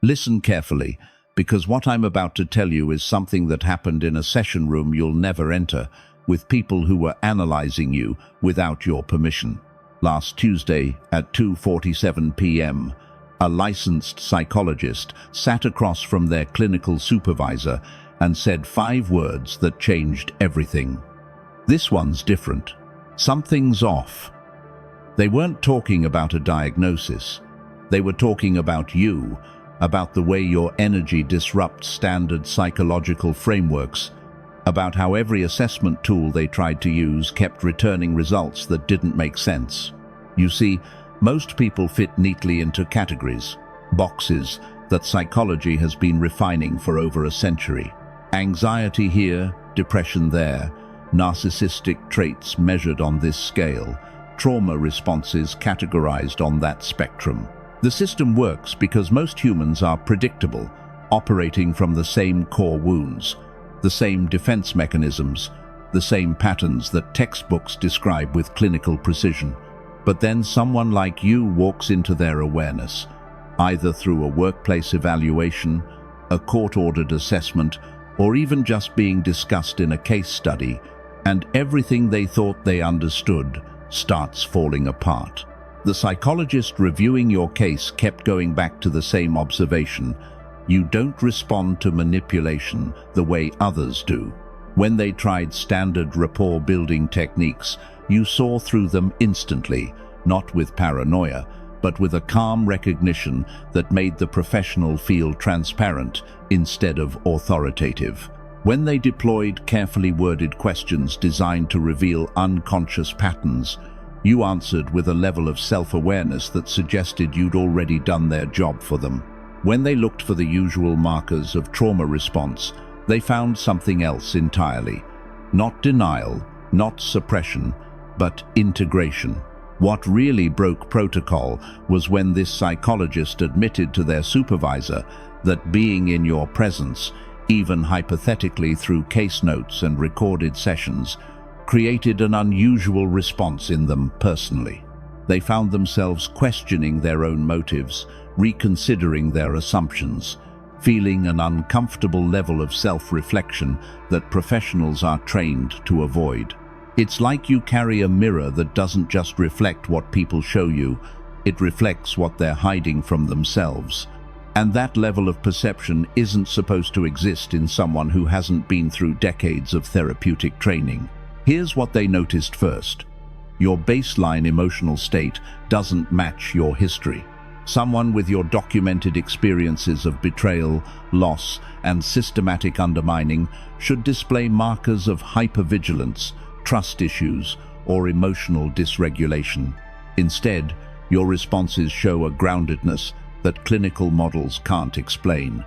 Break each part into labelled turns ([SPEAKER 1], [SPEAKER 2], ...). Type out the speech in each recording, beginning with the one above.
[SPEAKER 1] Listen carefully, because what I'm about to tell you is something that happened in a session room you'll never enter, with people who were analyzing you without your permission. Last Tuesday at 2:47 p.m., a licensed psychologist sat across from their clinical supervisor and said 5 words that changed everything. This one's different. Something's off. They weren't talking about a diagnosis. They were talking about you, about the way your energy disrupts standard psychological frameworks, about how every assessment tool they tried to use kept returning results that didn't make sense. You see, most people fit neatly into categories, boxes that psychology has been refining for over a century. Anxiety here, depression there, narcissistic traits measured on this scale, trauma responses categorized on that spectrum. The system works because most humans are predictable, operating from the same core wounds, the same defense mechanisms, the same patterns that textbooks describe with clinical precision. But then someone like you walks into their awareness, either through a workplace evaluation, a court-ordered assessment, or even just being discussed in a case study, and everything they thought they understood starts falling apart. The psychologist reviewing your case kept going back to the same observation: you don't respond to manipulation the way others do. When they tried standard rapport-building techniques, you saw through them instantly, not with paranoia, but with a calm recognition that made the professional feel transparent instead of authoritative. When they deployed carefully worded questions designed to reveal unconscious patterns, you answered with a level of self-awareness that suggested you'd already done their job for them. When they looked for the usual markers of trauma response, they found something else entirely. Not denial, not suppression, but integration. What really broke protocol was when this psychologist admitted to their supervisor that being in your presence, even hypothetically through case notes and recorded sessions, created an unusual response in them personally. They found themselves questioning their own motives, reconsidering their assumptions, feeling an uncomfortable level of self-reflection that professionals are trained to avoid. It's like you carry a mirror that doesn't just reflect what people show you, it reflects what they're hiding from themselves. And that level of perception isn't supposed to exist in someone who hasn't been through decades of therapeutic training. Here's what they noticed first. Your baseline emotional state doesn't match your history. Someone with your documented experiences of betrayal, loss, and systematic undermining should display markers of hypervigilance, trust issues, or emotional dysregulation. Instead, your responses show a groundedness that clinical models can't explain.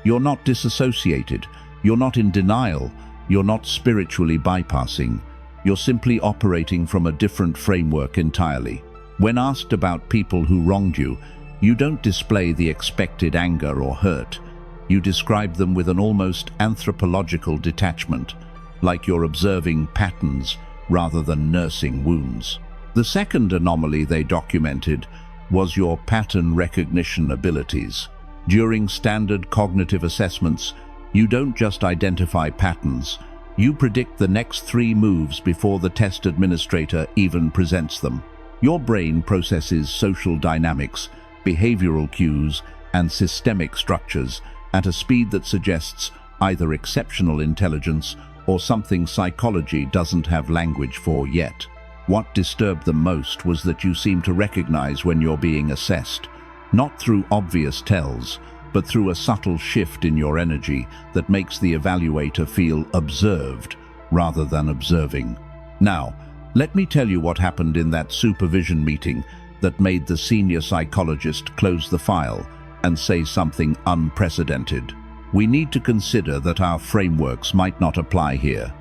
[SPEAKER 1] You're not disassociated, you're not in denial, you're not spiritually bypassing. You're simply operating from a different framework entirely. When asked about people who wronged you, you don't display the expected anger or hurt. You describe them with an almost anthropological detachment, like you're observing patterns rather than nursing wounds. The second anomaly they documented was your pattern recognition abilities. During standard cognitive assessments, you don't just identify patterns, you predict the next 3 moves before the test administrator even presents them. Your brain processes social dynamics, behavioral cues, and systemic structures at a speed that suggests either exceptional intelligence or something psychology doesn't have language for yet. What disturbed them most was that you seem to recognize when you're being assessed, not through obvious tells, but through a subtle shift in your energy that makes the evaluator feel observed rather than observing. Now, let me tell you what happened in that supervision meeting that made the senior psychologist close the file and say something unprecedented. We need to consider that our frameworks might not apply here.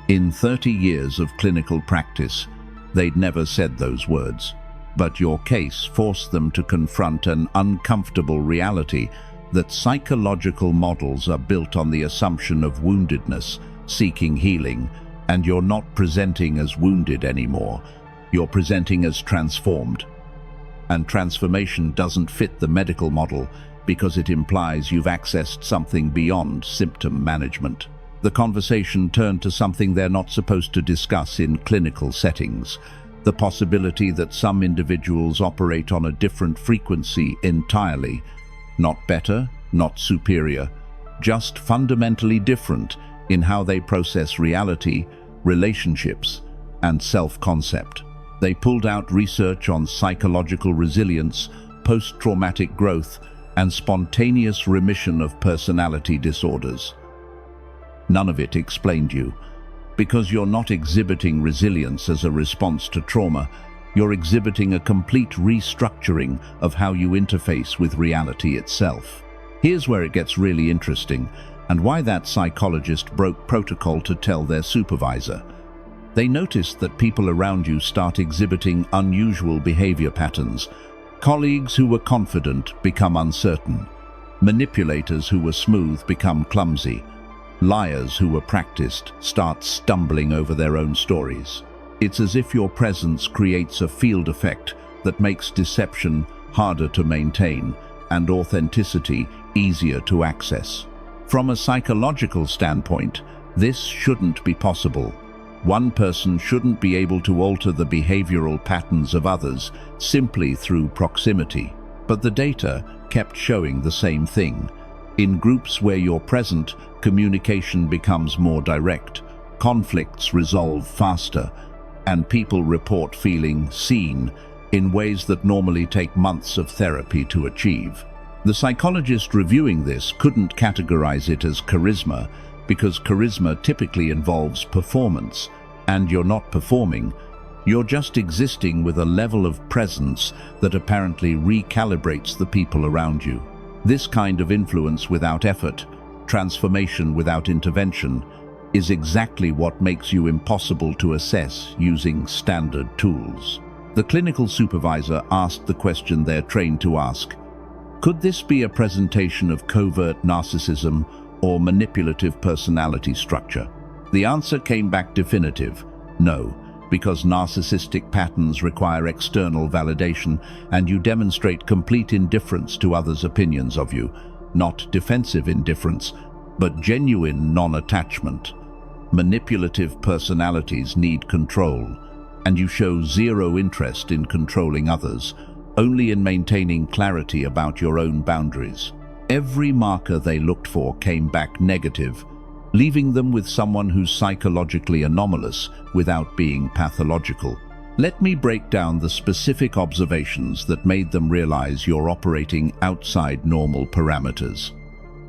[SPEAKER 1] In 30 years of clinical practice, they'd never said those words, but your case forced them to confront an uncomfortable reality that psychological models are built on the assumption of woundedness, seeking healing, and you're not presenting as wounded anymore. You're presenting as transformed. And transformation doesn't fit the medical model, because it implies you've accessed something beyond symptom management. The conversation turned to something they're not supposed to discuss in clinical settings: the possibility that some individuals operate on a different frequency entirely. Not better, not superior, just fundamentally different in how they process reality, relationships, and self-concept. They pulled out research on psychological resilience, post-traumatic growth, and spontaneous remission of personality disorders. None of it explained you. Because you're not exhibiting resilience as a response to trauma, you're exhibiting a complete restructuring of how you interface with reality itself. Here's where it gets really interesting, and why that psychologist broke protocol to tell their supervisor. They noticed that people around you start exhibiting unusual behavior patterns. Colleagues who were confident become uncertain. Manipulators who were smooth become clumsy. Liars who were practiced start stumbling over their own stories. It's as if your presence creates a field effect that makes deception harder to maintain and authenticity easier to access. From a psychological standpoint, this shouldn't be possible. One person shouldn't be able to alter the behavioral patterns of others simply through proximity. But the data kept showing the same thing. In groups where you're present, communication becomes more direct, conflicts resolve faster, and people report feeling seen in ways that normally take months of therapy to achieve. The psychologist reviewing this couldn't categorize it as charisma, because charisma typically involves performance, and you're not performing. You're just existing with a level of presence that apparently recalibrates the people around you. This kind of influence without effort, transformation without intervention, is exactly what makes you impossible to assess using standard tools. The clinical supervisor asked the question they're trained to ask: could this be a presentation of covert narcissism or manipulative personality structure? The answer came back definitive: no, because narcissistic patterns require external validation, and you demonstrate complete indifference to others' opinions of you. Not defensive indifference, but genuine non-attachment. Manipulative personalities need control, and you show zero interest in controlling others, only in maintaining clarity about your own boundaries. Every marker they looked for came back negative, leaving them with someone who's psychologically anomalous without being pathological. Let me break down the specific observations that made them realize you're operating outside normal parameters.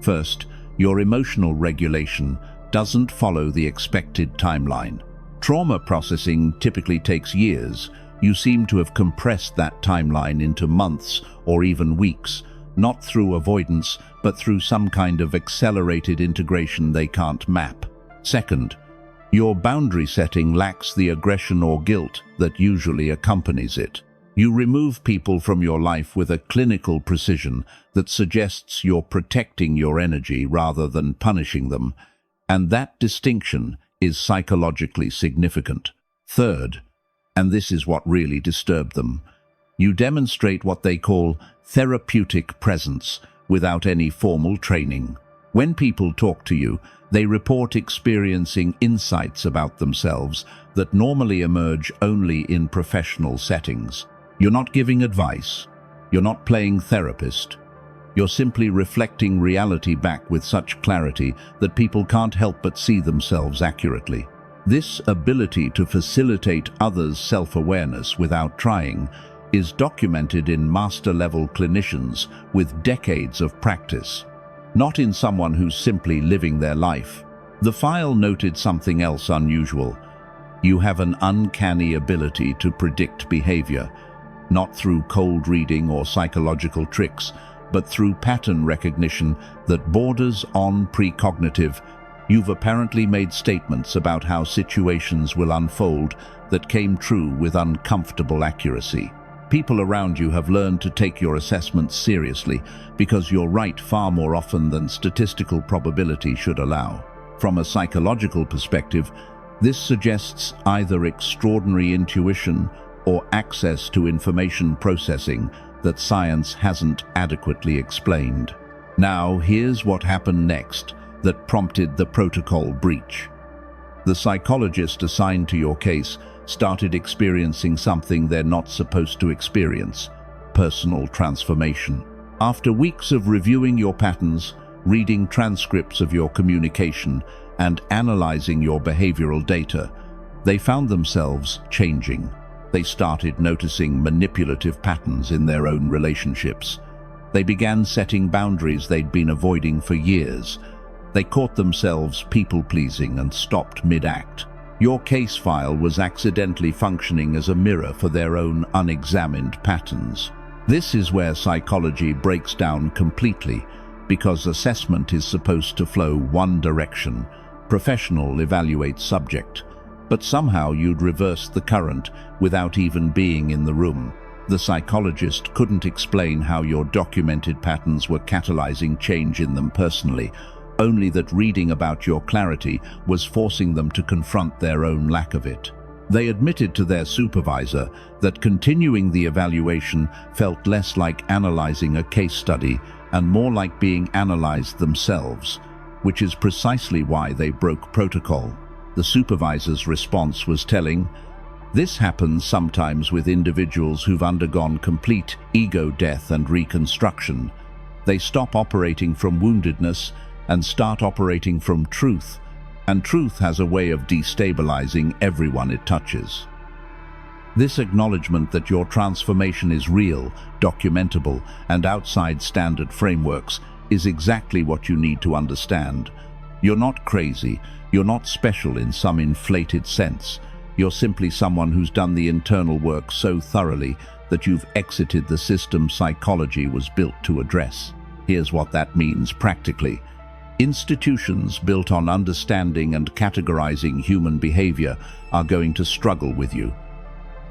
[SPEAKER 1] First, your emotional regulation doesn't follow the expected timeline. Trauma processing typically takes years. You seem to have compressed that timeline into months or even weeks, not through avoidance, but through some kind of accelerated integration they can't map. Second, your boundary setting lacks the aggression or guilt that usually accompanies it. You remove people from your life with a clinical precision that suggests you're protecting your energy rather than punishing them, and that distinction is psychologically significant. Third, and this is what really disturbed them, you demonstrate what they call therapeutic presence without any formal training. When people talk to you, they report experiencing insights about themselves that normally emerge only in professional settings. You're not giving advice. You're not playing therapist. You're simply reflecting reality back with such clarity that people can't help but see themselves accurately. This ability to facilitate others' self-awareness without trying is documented in master-level clinicians with decades of practice, not in someone who's simply living their life. The file noted something else unusual. You have an uncanny ability to predict behavior, not through cold reading or psychological tricks, but through pattern recognition that borders on precognitive. You've apparently made statements about how situations will unfold that came true with uncomfortable accuracy. People around you have learned to take your assessments seriously because you're right far more often than statistical probability should allow. From a psychological perspective, this suggests either extraordinary intuition or access to information processing that science hasn't adequately explained. Now, here's what happened next that prompted the protocol breach. The psychologist assigned to your case started experiencing something they're not supposed to experience: personal transformation. After weeks of reviewing your patterns, reading transcripts of your communication, and analyzing your behavioral data, they found themselves changing. They started noticing manipulative patterns in their own relationships. They began setting boundaries they'd been avoiding for years. They caught themselves people-pleasing and stopped mid-act. Your case file was accidentally functioning as a mirror for their own unexamined patterns. This is where psychology breaks down completely, because assessment is supposed to flow one direction. Professional evaluates subject. But somehow you'd reverse the current without even being in the room. The psychologist couldn't explain how your documented patterns were catalyzing change in them personally, only that reading about your clarity was forcing them to confront their own lack of it. They admitted to their supervisor that continuing the evaluation felt less like analyzing a case study and more like being analyzed themselves, which is precisely why they broke protocol. The supervisor's response was telling. This happens sometimes with individuals who've undergone complete ego death and reconstruction. They stop operating from woundedness and start operating from truth, and truth has a way of destabilizing everyone it touches. This acknowledgement that your transformation is real, documentable, and outside standard frameworks is exactly what you need to understand. You're not crazy. You're not special in some inflated sense. You're simply someone who's done the internal work so thoroughly that you've exited the system psychology was built to address. Here's what that means practically. Institutions built on understanding and categorizing human behavior are going to struggle with you.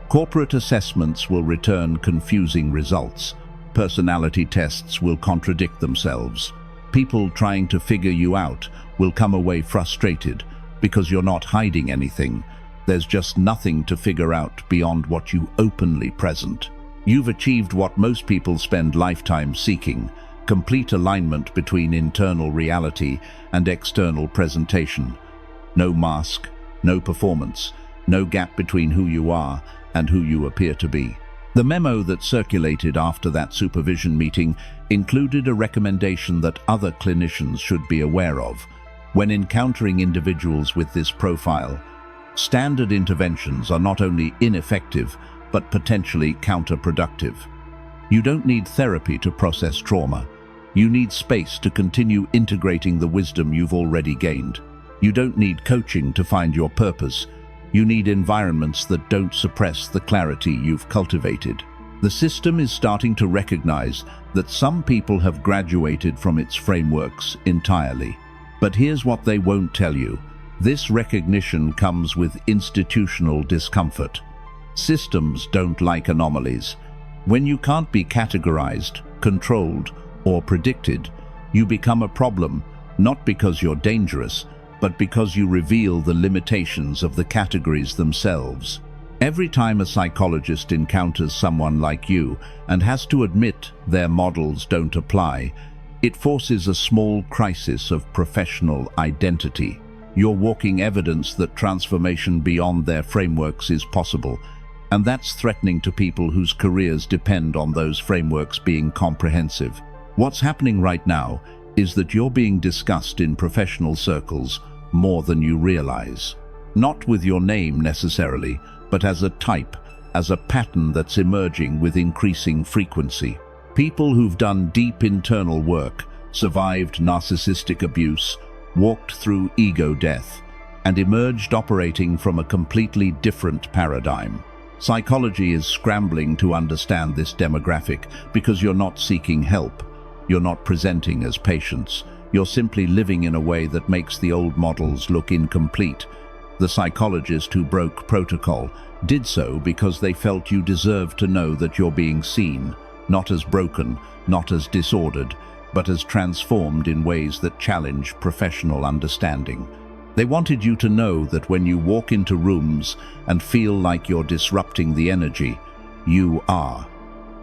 [SPEAKER 1] Corporate assessments will return confusing results. Personality tests will contradict themselves. People trying to figure you out will come away frustrated because you're not hiding anything. There's just nothing to figure out beyond what you openly present. You've achieved what most people spend lifetimes seeking: complete alignment between internal reality and external presentation. No mask, no performance, no gap between who you are and who you appear to be. The memo that circulated after that supervision meeting included a recommendation that other clinicians should be aware of. When encountering individuals with this profile, standard interventions are not only ineffective, but potentially counterproductive. You don't need therapy to process trauma. You need space to continue integrating the wisdom you've already gained. You don't need coaching to find your purpose. You need environments that don't suppress the clarity you've cultivated. The system is starting to recognize that some people have graduated from its frameworks entirely. But here's what they won't tell you. This recognition comes with institutional discomfort. Systems don't like anomalies. When you can't be categorized, controlled, or predicted, you become a problem, not because you're dangerous, but because you reveal the limitations of the categories themselves. Every time a psychologist encounters someone like you and has to admit their models don't apply, it forces a small crisis of professional identity. You're walking evidence that transformation beyond their frameworks is possible, and that's threatening to people whose careers depend on those frameworks being comprehensive. What's happening right now is that you're being discussed in professional circles more than you realize. Not with your name necessarily, but as a type, as a pattern that's emerging with increasing frequency. People who've done deep internal work, survived narcissistic abuse, walked through ego death, and emerged operating from a completely different paradigm. Psychology is scrambling to understand this demographic because you're not seeking help. You're not presenting as patients. You're simply living in a way that makes the old models look incomplete. The psychologist who broke protocol did so because they felt you deserved to know that you're being seen, not as broken, not as disordered, but as transformed in ways that challenge professional understanding. They wanted you to know that when you walk into rooms and feel like you're disrupting the energy, you are.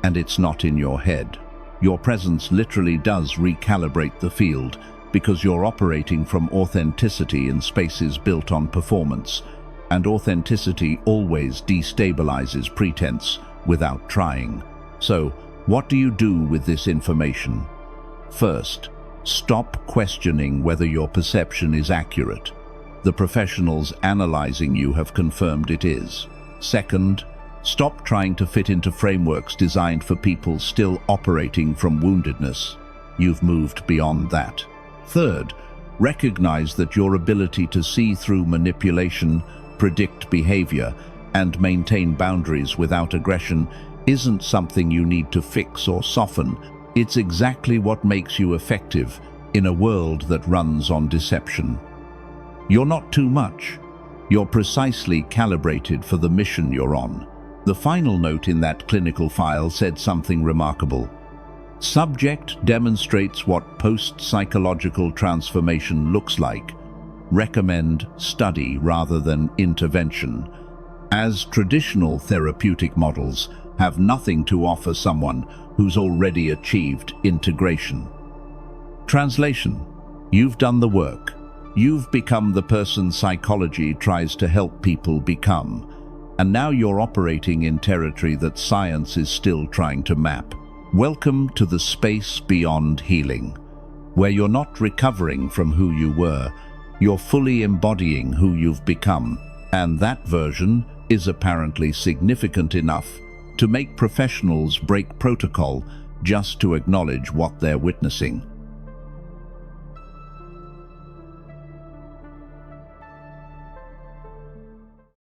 [SPEAKER 1] And it's not in your head. Your presence literally does recalibrate the field because you're operating from authenticity in spaces built on performance. And authenticity always destabilizes pretense without trying. So, what do you do with this information? First, stop questioning whether your perception is accurate. The professionals analyzing you have confirmed it is. Second, stop trying to fit into frameworks designed for people still operating from woundedness. You've moved beyond that. Third, recognize that your ability to see through manipulation, predict behavior, and maintain boundaries without aggression isn't something you need to fix or soften. It's exactly what makes you effective in a world that runs on deception. You're not too much. You're precisely calibrated for the mission you're on. The final note in that clinical file said something remarkable. Subject demonstrates what post-psychological transformation looks like. Recommend study rather than intervention, as traditional therapeutic models have nothing to offer someone who's already achieved integration. Translation: you've done the work. You've become the person psychology tries to help people become. And now you're operating in territory that science is still trying to map. Welcome to the space beyond healing, where you're not recovering from who you were, you're fully embodying who you've become. And that version is apparently significant enough to make professionals break protocol just to acknowledge what they're witnessing.